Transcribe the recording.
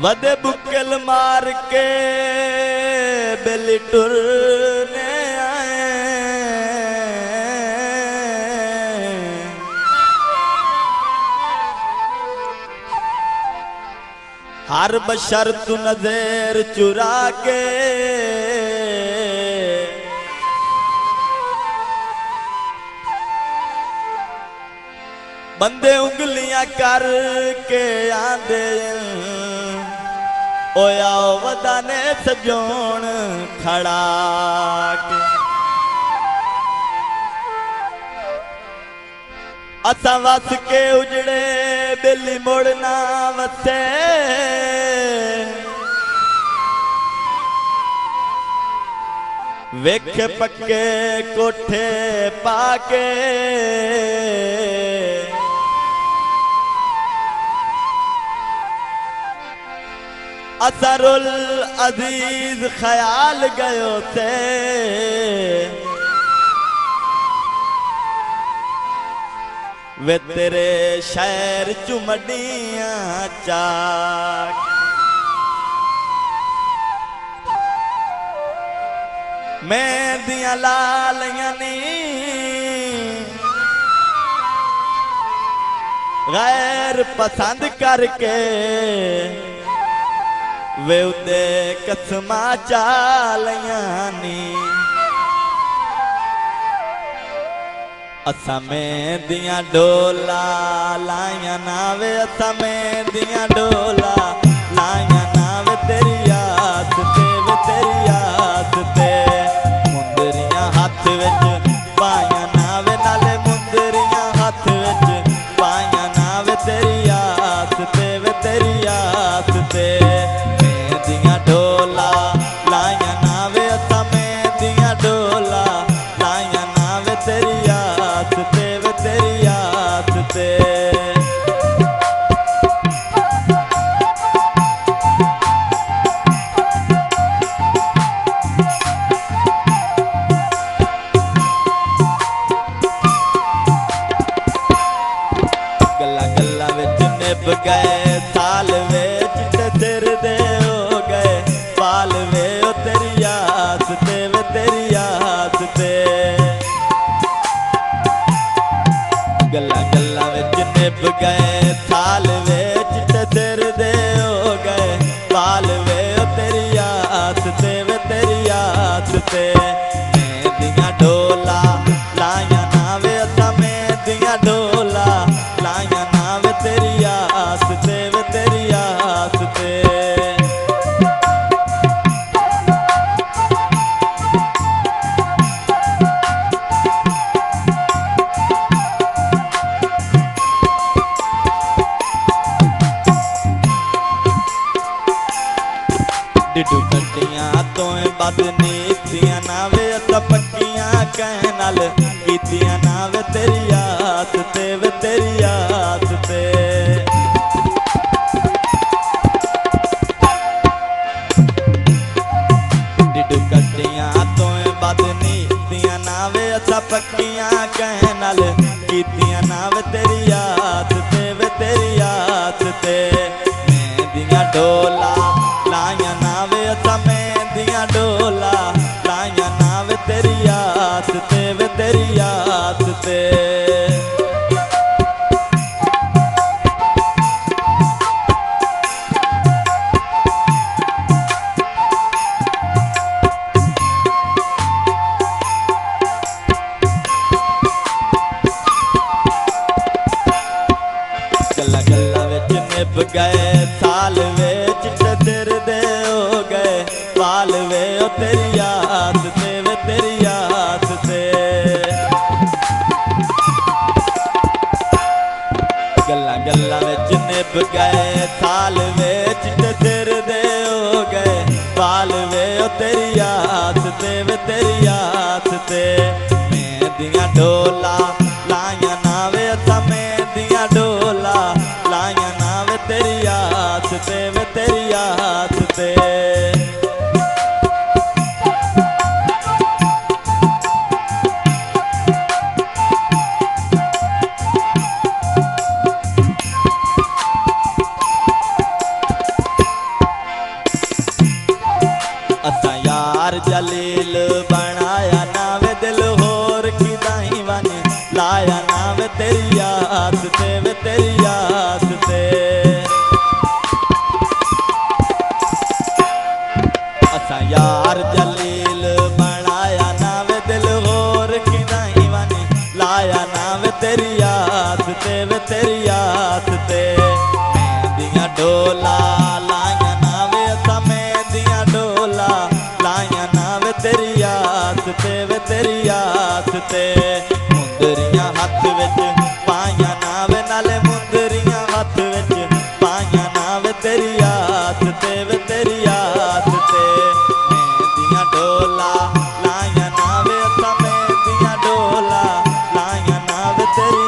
वदे बुक्कल मार के बेली टुरने आए। हर बशर तू नजर चुरा के बंदे उंगलियां करके आंदे ओया वदा ने सजोण खड़ा के। असा वस के उजड़े बेली मुड़ना वसे वेख पक्के कोठे पाके असरुल अजीज ख्याल गयो से वे तेरे शहर चुमडियां चाक। मैं दिया लालियां नी गैर पसंद करके वे उदे कसमा चालियां नी। असा में दिया डोला लाया ना वे असा में दिया डोला लाया ना वे तेरी याद ते वे तेरी याद ते। मुंदरियां हाथ विच पाया ना वे नाले मुंदरियां हाथ विच पाया ना वे तेरी याद ते वे तेरी याद ते। डोला लाया नावे असा में दिया डोला लाया नावे तेरी याद ते वे तेरी याद ते। गल्ला गल्ला विच निभ गए साल विच सिर दे पाल वे ओ तेरी याद ते वे तेरी याद ते। गल्ला गल्ला विच निभ गए साल वे चिट्टे सिर दे हो गए पाल वे ओ तेरी याद ते वे तेरी याद ते। मैं दिया डोला लाया नावे असा में दिया डोला लाया नावे तेरी याद ते वे तेरी याद ते। डिडू कटियां तो बदनीतियां नावे असा पक्कियां कह नाल कीतियां नावे तेरी याद ते वे तेरी याद ते। डिडू कटियां तो बदनीतियां नावे असा पक्कियां कह नाल कीतियां नावे तेरी याद ते वे तेरी याद ते। मैं दिया डोला लाया नावे असा में दिया डोला लाया नावे तेरी याद ते वे तेरी याद ते। गल्ला गल्ला विच निभ गए साल विच सिर दे हो गए पाल वे ओ तेरी याद ते वे तेरी याद ते। गल्ला गल्ला विच निभ गए साल विच सिर दे हो गए पाल वे ओ तेरी याद ते वे तेरी याद ते। मैं दिया डोला लाया नावे असा में दिया डोला लाया नावे तेरी याद ते वे तेरी याद ते। लाया नाम तेरी आस ते वे तेरी आस ते। असा यार जलील बनाया नाम दिल होर की नहीं वानी लाया नाम तेरी आस ते वे तेरी आस ते। मेहंदियां डोला लाया नाम असा मेहंदियां डोला लाया नाम तेरी आस ते वे तेरी आस ते। मुंदरियां हथ विच पाया नाम नाले मुंदरियां हथ विच पाया नाम तेरी आस ते वे तेरी आस ते। मेहंदियां डोला लाया नाम असा मेहंदियां डोला लाया नाम तेरी